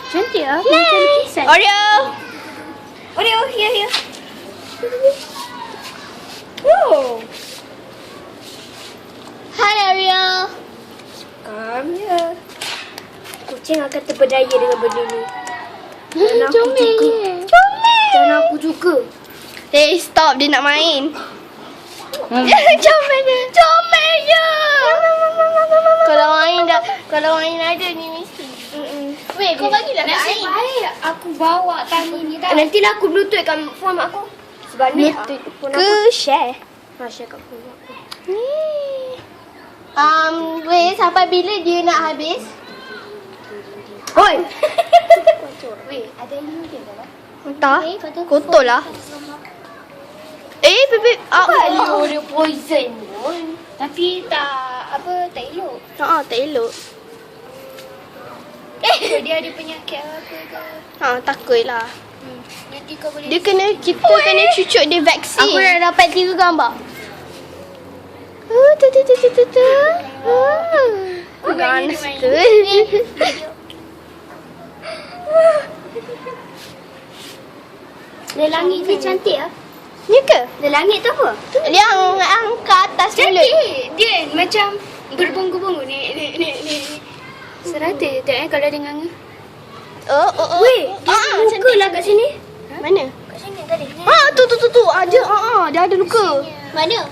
Cantik lah. Macam lukisan. Oreo. Oreo, here. Oh. Hai Oreo. Come here. Kucing akan terpedaya dengan benda ni. Dan aku juga. Comel. Dan aku juga. Eh, stop. Dia nak main. Comel je. Comel je. Kalau main ada ni mesti. Weh, kau bagilah kat Nasib air. baik aku bawa tali ni tau. Nantilah aku bluetoothkan phone aku. Sebab ni phone Ke aku. share. Share kat phone aku. Ni. Weh, sampai bila dia nak habis? Hoi. Weh, ada ini dia dah. Entah. Kotor lah. Bebek. Apa dia poison pun. Tapi tak elok. Tak elok. Dia ada penyakit apa ke? Takutlah. Nanti kau boleh. Kita kena cucuk dia vaksin. Aku dah dapat 3 gambar. Tu. Ganas tu. Langit ni cantik ah. Ni ke? Langit tu apa? Yang angkat atas mulut. Cantik. Dia macam berbonggu-bonggu ni. Serata tak kalau dia nganga. Oh. Weh, dia muka lah kat sini. Mana? Kat sini tadi. Tu. Ada. Dia ada luka. Mana?